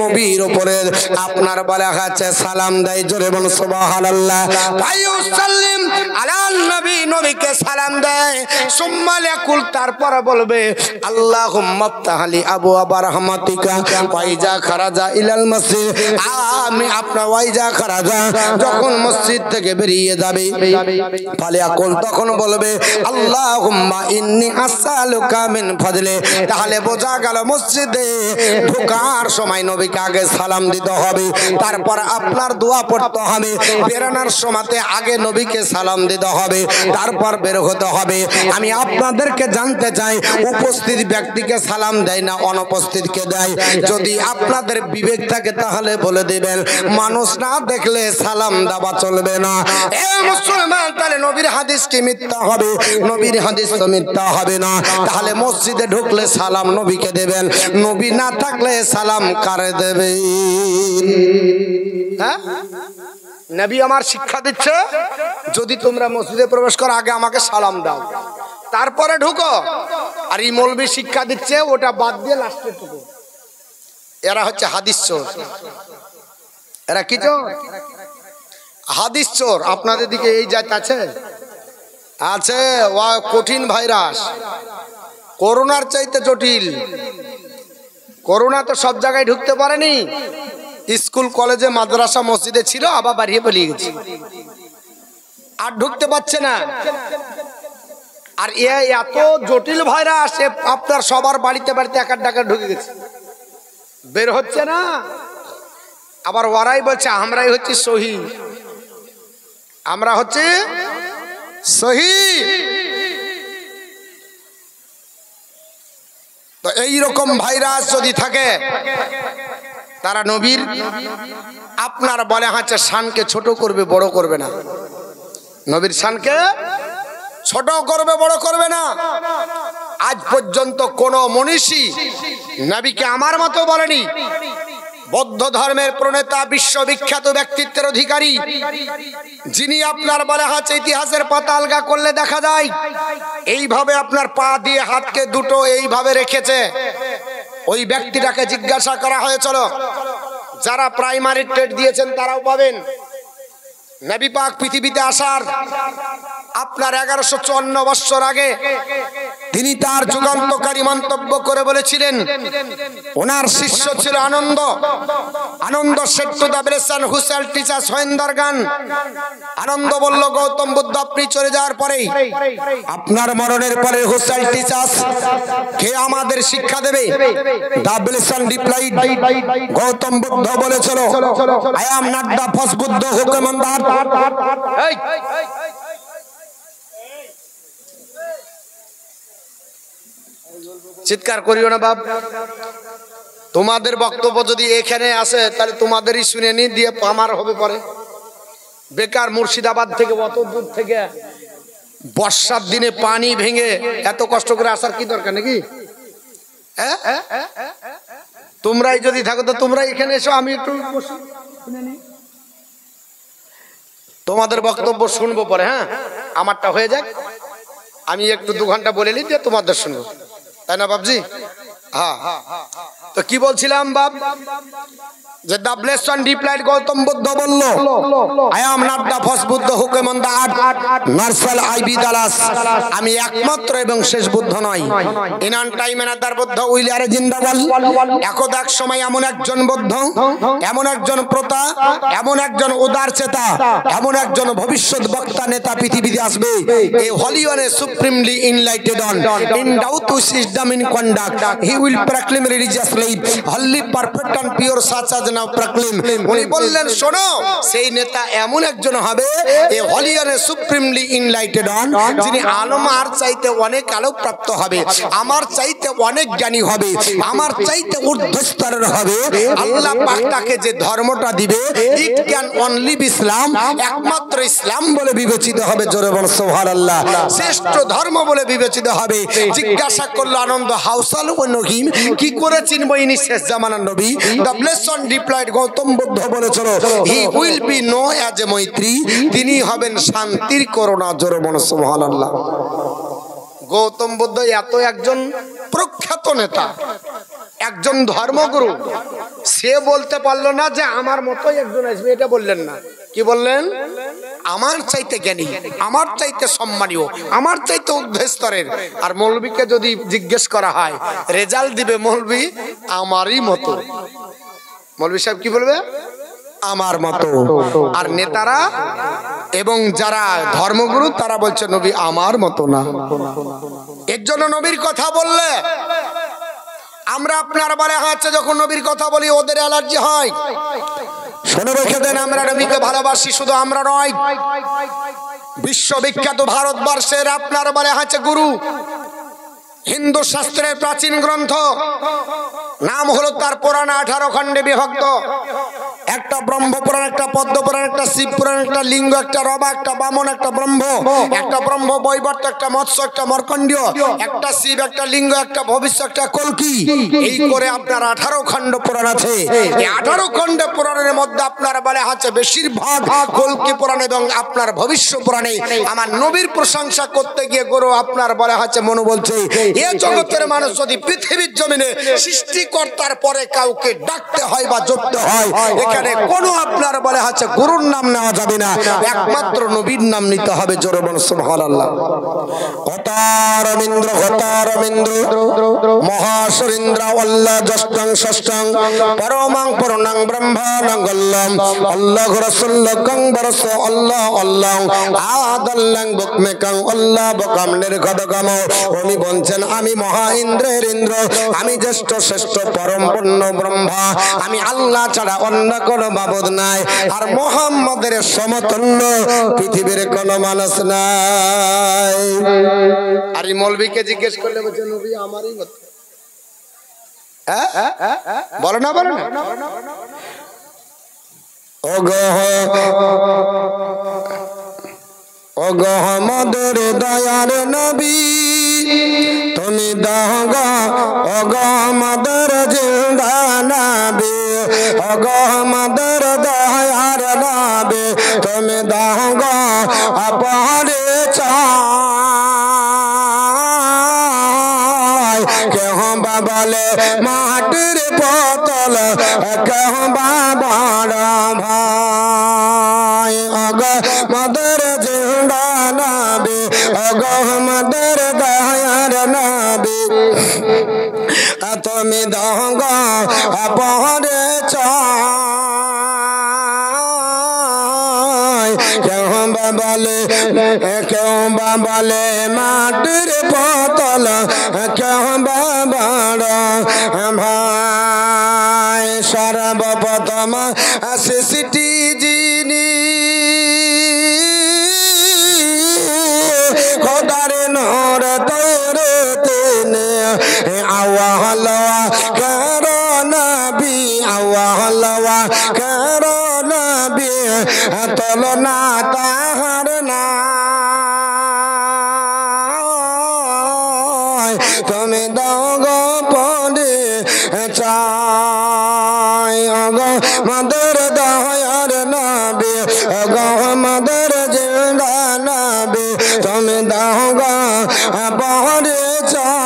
নবীর উপরে আপনার বলা হচ্ছে সালাম দেয়। জোরে বলুন সুবহানাল্লাহ। ফায়ুসাল্লিম আলান নবী, নবীকে সালাম দেয়। সুম্মা ইয়াকুল, তারপর বলবে আল্লাহুম্মা আফতাহলি আবওয়াবা রাহমাতিকা ওয়াইজা খারাজা ইলাল মসজিদ। আমি আপনার ওয়াইজা খারাজা, যখন মসজিদ থেকে বেরিয়ে যাবে, ফালিয়াকুল, তখন বলবে আল্লাহুম্মা ইন্নী আসআলুকা মিন ফাদলি। তাহলে বোঝা গেল মসজিদে ঢোকার সময় নবীকে আগে সালাম দিতে হবে, তারপর আপনার দোয়া পড়তে হবে। বেরোনোর সময়তে আগে নবীকে সালাম দিতে হবে, তারপর বের হতে হবে। আমি আপনাদেরকে জানতে চাই, উপস্থিত ব্যক্তিকে সালাম দেয় না অনুপস্থিতকে দেয়? যদি আপনাদের বিবেক থাকে তাহলে বলে দিবেন। মানুষ না দেখলে সালাম দেওয়া চলবে না। এ মুসলমান, তাহলে নবীর হাদিস কি মিথ্যা হবে? নবীর হাদিস তো মিথ্যা হবে না। তাহলে মসজিদে ঢুকলে সালাম নবীকে দেবেন, নবী না থাকলে সালাম কারে দেবে? হ্যাঁ, নবী আমার শিক্ষা দিচ্ছে, যদি তোমরা মসজিদে প্রবেশ করো আগে আমাকে সালাম দাও, তারপরে ঢুকো। আর এই মৌলবী শিক্ষা দিচ্ছে ওটা বাদ দিয়ে লাস্টে ঢুকো। এরা হচ্ছে হাদিস চোর। এরা কি চোর? হাদিস চোর। আপনাদের দিকে এই জাত আছে? আছে। কঠিন ভাইরাস, করোনার চাইতে জটিল। করোনা তো সব জায়গায় ঢুকতে পারেনি, স্কুল কলেজে মাদ্রাসা মসজিদে ছিল, আবার বাড়িয়ে পালিয়ে গেছে, আর ঢুকতে পারছে না। আর এত জটিল ভাইরাস, আপনার সবার বাড়িতে বাড়িতে এক ডাকা ঢুকে গেছে, বের হচ্ছে না। আবার ওরাই বলছে আমরাই হচ্ছে সহি, আমরা হচ্ছে সহি। তো এইরকম ভাইরাস যদি থাকে, তারা নবীর আপনার বলে হচ্ছে শানকে ছোট করবে, বড় করবে না। নবীর শানকে ছোট করবে, বড় করবে না। আজ পর্যন্ত কোন মনীষী নবীকে আমার মতো বলেনি। বৌদ্ধ ধর্মের প্রণেতা, বিশ্ববিখ্যাত ব্যক্তিত্বের অধিকারী, যিনি আপনার বলা হচ্ছে ইতিহাসের পাতা আলগা করলে দেখা যায় এইভাবে আপনার পা দিয়ে হাতকে দুটো এইভাবে রেখেছে। ওই ব্যক্তিটাকে জিজ্ঞাসা করা হয়েছিল, যারা প্রাইমারি টেট দিয়েছেন তারাও পাবেন, নবী পাক পৃথিবীতে আসার আপনার 1154 বছর আগে তিনি তার যুগান্তকারী মন্তব্য করে বলেছিলেন, ওনার শিষ্য ছিল Ananda. Ananda said to the blessed who shall teacher us when thou art gone. Ananda বলল, গৌতম বুদ্ধ আপনি চলে যাওয়ার পরে, আপনার মরণের পরে হুসেল টিচার্স কে আমাদের শিক্ষা দেবে? The blessed replied, Gautama Buddha বলেছিল, I am not the first Buddha who came on the earth. চিৎকার করিও না বাপ। তোমাদের বক্তব্য যদি এখানে আসে তাহলে তোমাদেরই শুনে নি, দিয়ে আমার হবে পরে। বেকার মুর্শিদাবাদ থেকে অত দূর থেকে বর্ষার দিনে পানি ভেঙে এত কষ্ট করে আসার কি দরকার নাকি? তোমরাই যদি থাকো তো তোমরাই এখানে এসো, আমি একটু শুনে নি। তোমাদের বক্তব্য শুনবো পরে। হ্যাঁ, আমারটা হয়ে যাক, আমি একটু 2 ঘন্টা বলে নিই, দিয়ে তোমাদের শুনবো, তাই না বাবজি? হ্যাঁ, তো কি বলছিলাম বাপ, যে the blessed replied, Gautama Buddha বলল, I am not the first Buddha who came on the earth, nor shall I be the last. আমি একমাত্র এবং শেষ বুদ্ধ নয়। In on time another Buddha will আর জিন্দাবাল। একদা এক সময় এমন একজন বুদ্ধ, এমন একজন প্রতা, এমন একজন উদার চেতা, এমন একজন ভবিষ্যৎ বক্তা নেতা পৃথিবীতে আসবে। A holy one supremely enlightened one endowed to system in conduct, he will proclaim religious life holy perfect and pure such as now proclaim. উনি বললেন, শোনো, সেই নেতা এমন একজন হবে, এ হলিওয়ানে সুপ্রিমলি ইনলাইটেড অন, যিনি আমার চাইতে অনেক আলো প্রাপ্ত হবে, আমার চাইতে অনেক জ্ঞানী হবে, আমার চাইতে ঊর্ধ্বস্তরের হবে। আল্লাহ পাক তাকে যে ধর্মটা দিবে, ইট ক্যান অনলি বি ইসলাম, একমাত্র ইসলাম বলে বিবেচিত হবে। জোরে বল সুবহানাল্লাহ। শ্রেষ্ঠ ধর্ম বলে বিবেচিত হবে। জিজ্ঞাসা করলো আনন্দ, হাউসাল ও নহিম, কি করে চিনবো ইনি শেষ জামানার নবী। The blessed replied, Gautama Buddha বলেছিল he will be known as a Maitreya, তিনি হবেন শান্তির করুণা। জোরে বলো সুবহানাল্লাহ। গৌতম বুদ্ধ এত একজন প্রখ্যাত নেতা, একজন ধর্মগুরু, সে বলতে পারলো না যে আমার মতোই একজন আসবে, এটা বললেন না। কি বললেন? আমার চাইতে জ্ঞানী, আমার চাইতে সম্মানীয়, আমার চাইতে ঊর্ধ্ব স্তরের। আর মৌলবীকে যদি জিজ্ঞেস করা হয়, রেজাল্ট দিবে মৌলবী আমারই মতো। মৌলবী সাহেব কি বলবে? আমার মতো। আর নেতারা এবং যারা ধর্মগুরু তারা বলছে নবী আমার মতো না। এর জন্য নবীর কথা বললে আমরা আপনার বলে হচ্ছে যখন নবীর কথা বলি ওদের অ্যালার্জি হয়। শুনে রেখে দেন, আমরা নবীকে ভালোবাসি, শুধু আমরা নয়, বিশ্ববিখ্যাত ভারতবর্ষের আপনার বলে হচ্ছে গুরু, হিন্দু শাস্ত্রের প্রাচীন গ্রন্থ, নাম হলো তার পুরাণ 18 খণ্ডে বিভক্ত। একটা ব্রহ্মপুরাণ, একটা পদ্মপুরাণ, একটা শিবপুরাণ, একটা লিঙ্গ, একটা রবা, একটা বামন, একটা ব্রহ্ম, একটা ব্রহ্ম বৈবর্ত, একটা মৎস্য, একটা মর্কণ্ডীয়, একটা শিব, একটা লিঙ্গ, একটা ভবিষ্য, একটা কল্কি। এই করে আপনার 18 খণ্ড পুরাণ আছে। এই 18 খণ্ড পুরাণের মধ্যে আপনার বলে আছে বেশিরভাগ কল্কি পুরাণ এবং আপনার ভবিষ্য পুরাণে আমার নবীর প্রশংসা করতে গিয়ে গুরু আপনার বলে আছে মনু বলছে এ জগতের মানুষ যদি পৃথিবীর জমিনে সৃষ্টিকর্তার পরে কাউকে ডাকতে হয় বা জপতে হয়, এখানে কোনো আপনার বলে আছে গুরুর নাম নেওয়া যাবে না, একমাত্র নবীর নাম নিতে হবে। জোরে বলো সুবহানাল্লাহ। হতারমিন্দ্র হতারমিন্দ্র মহাসুরিন্দ্র আল্লাহ জষ্টং ষষ্ঠং পরমাং পূর্ণং ব্রহ্মাণং গল্লম আল্লাহ রাসূলুল্লাহং বরস আল্লাহ আল্লাহ আদাল্লাং বুকমেকাং আল্লাহ বকাম নির্গদগম। উনি বলছেন আমি মহা ইন্দ্রের ইন্দ্র, আমি জ্যেষ্ঠ শ্রেষ্ঠ পরম পূর্ণ ব্রহ্মা, আমি আল্লাহ ছাড়া অন্য কোনো মাবুদ নাই, আর মুহাম্মাদের সমতুল্য পৃথিবীর কোনো মানুষ নাই। আর এই মৌলবীকে জিজ্ঞেস করলে বলছে নবী আমারই মতো। বলো না বলো না। ওগো আমাদের দয়ার নবী তুমি দাওগা, ওগো আমাদের জিন্দা নবী, ওগো আমাদের দয়ার নবী তুমি দাওগা আপরে চাই। কেহ বলে মাটির পতল, কেহ বাবার ভাই, ওগো আমাদের জিন্দা নবী, ওগো আমাদের দয়ার নবী তুমি দাওগা আপরে চাই। কেউ বলে মাটির পতল, কেউ বাবার ভাই। সর্বপ্রথম সৃষ্টি যিনি খোদার নূর তৈরি তিনি, আওয়ালা কারো নবী, আওয়ালা কারো নবী তুলনা তাহার নাই। তুমি দাও গো পরে চাই, ওগো আমাদের দয়ার নবী, ওগো আমাদের জিন্দা নবী তুমি দাও গো পরে চাই।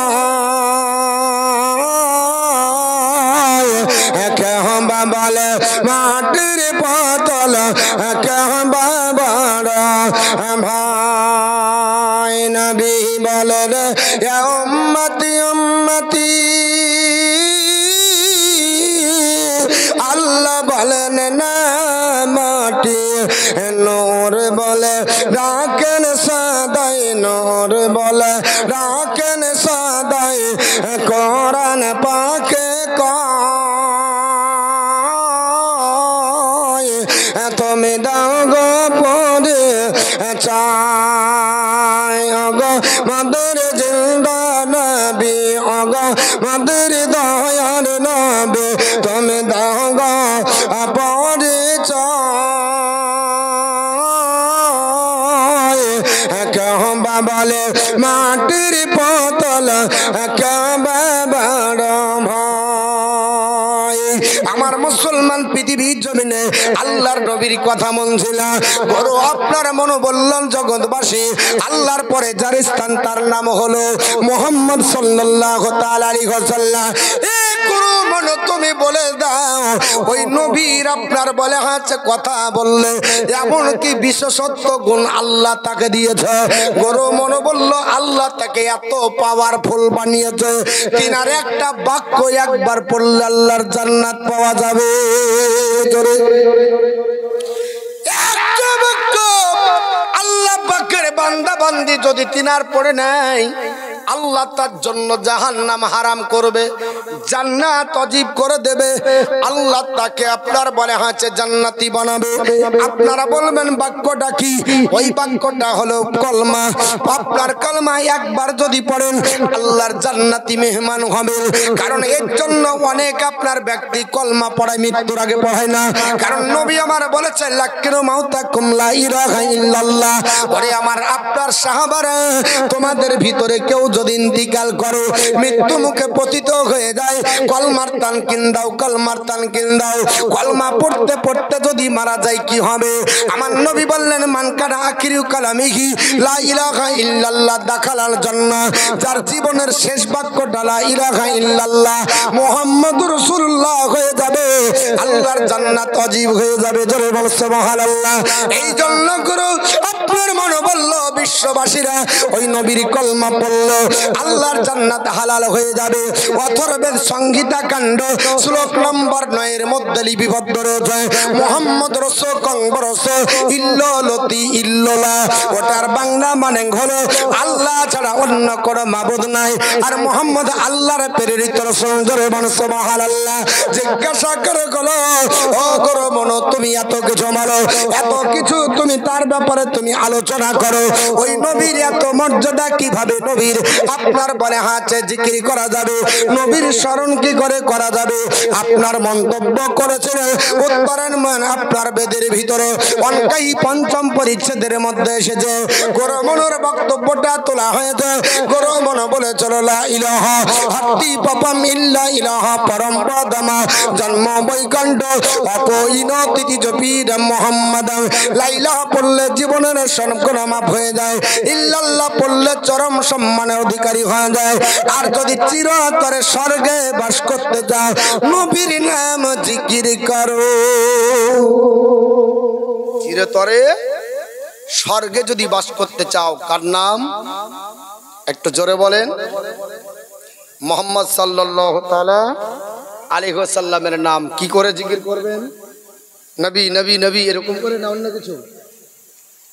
কেহ বলে মাটির পতল, কেহ বাবার ভাই। নবী বলে রে উম্মতি উম্মতি, আল্লাহ বলেন না মাটি, নূর বলে রাখেন সদাই, নূর বলে রাখেন সদাই, কোরআন পাকে কয় তুমি দাও গো পরে চাই। ওগো আমাদের জিন্দা নবী, ওগো আমাদের দয়ার নবী তুমি দাও গো পরে চাই। কেউ বলে মাটির পতল, কেউ বাবার ভাই। পৃথিবীর জমিনে আল্লাহর নবীর কথা মন ছিল বড় আপনার মনে বললেন জগৎবাসী আল্লাহর পরে যার স্থান তার নাম হলো মুহাম্মদ সাল্লাল্লাহু তাআলা আলাইহি ওয়াসাল্লাম। তুমি বলে দাও ওই নবীর আপনার বলে আছে কথা বললে এমন কি বিশেষত্ব গুণ আল্লাহ তাকে দিয়েছে। গরু মনে বলল আল্লাহ তাকে এত পাওয়ারফুল বানিয়েছে তিনার একটা বাক্য একবার পড়লে আল্লাহর জান্নাত পাওয়া যাবে। আল্লাহ পাকের বান্দা বান্দি যদি তিনার পড়ে নাই আল্লাহ তার জন্য জাহান্নাম হারাম করবে, জান্নাত ওয়াজিব করে দেবে। আল্লাহ তাকে আপনার বলে হাঁচে জান্নাতি বানাবে। আপনারা বলবেন বাক্যটা কি? ওই বাক্যটা হলো কলমা। আপনার কলমা একবার যদি পড়েন আল্লাহর জান্নাতি মেহমান হবে। কারণ এর জন্য অনেক আপনার ব্যক্তি কলমা পড়ায় মৃত্যুর আগে পড়ায় না। কারণ নবী আমার বলেছে লাক্কিরু মাউতাকুম লা ইলাহা ইল্লাল্লাহ। ওরে আমার আপনার সাহাবারা তোমাদের ভিতরে কেউ যদি ইন্তিকাল করো মৃত্যু মুখে পতিত হয়ে যায় কলমার তানকিন দাও, কলমার তানকিন দাও। কলমা পড়তে পড়তে যদি মারা যায় কি হবে? আমার নবী বললেন মান কানা আখিরু কালামিহি লা ইলাহা ইল্লাল্লাহ দাখালাল জান্নাহ। যার জীবনের শেষ বাক্যটা লা ইলাহা ইল্লাল্লাহ মুহাম্মাদুর রাসূলুল্লাহ হয়ে যাবে আল্লাহর জান্নাত ওয়াজিব হয়ে যাবে। জোরে বল সুবহানাল্লাহ। এই জন্য গুরু আপনার মনে বলল বিশ্ববাসীরা ওই নবীর কলমা পড়ল আল্লাহর জান্নাত হালাল হয়ে যাবে। অথর্বের সংহিতা কাণ্ড শ্লোক নম্বর 9 এর মধ্যে লিপিবদ্ধ রয়েছে মুহাম্মদ রাসূল কংবরস ইল্লালতি ইল্লাল্লাহ। ওটার বাংলা মানে হলো আল্লাহ ছাড়া অন্য কোনো মাবুদ নাই আর মুহাম্মদ আল্লাহর প্রেরিত রাসূল। জোরে বল সুবহানাল্লাহ। জিজ্ঞাসা করে গেল ও গরু মনো তুমি এত কিছু বলো, এত কিছু তুমি তার ব্যাপারে তুমি আলোচনা করো। ওই নবীর এত মর্যাদা কিভাবে নবীর আপনার বলে হাতে জিকির করা যাবে, নবীর স্মরণ কি করে করা যাবে? আপনার মন্তব্য করেছেন উত্তরের মান আপনার বেদের ভিতরে অনকাই পঞ্চম পরিচ্ছেদের মধ্যে এসেছে। গরমনের বক্তব্যটা তোলা হয়েছে। গরমন বলে চলো লা ইলাহা হাত্তি পাপাম ইল্লা ইলাহা পরম পদমা জন্ম বৈকণ্ঠ অপইন তিথি জপির মুহাম্মাদ। লা ইলাহা পড়লে জীবনের সংকট মাফ হয়ে যায়, ইল্লাল্লাহ পড়লে চরম সম্মানের অধিকারী হয়ে যায়। আর যদি চিরতরে স্বর্গে বাস করতে চাও নবীর নাম জিকির করো। চিরতরে স্বর্গে যদি বাস করতে চাও কার নাম? একটু জোরে বলেন। মুহাম্মদ সাল্লাল্লাহু তাআলা আলাইহি ওয়াসাল্লামের নাম কি করে জিকির করবেন? নবী নবী নবী এরকম করে না অন্য কিছু?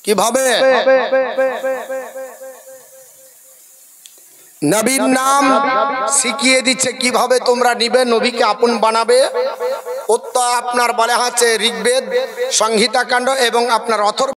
কিভাবে? নবীর নাম শিখিয়ে দিচ্ছে কিভাবে তোমরা নিবে, নবীকে আপন বানাবে। উত্তর আপনার বলা আছে ঋগ্বেদ সংহিতা কাণ্ড এবং আপনার অথর্ব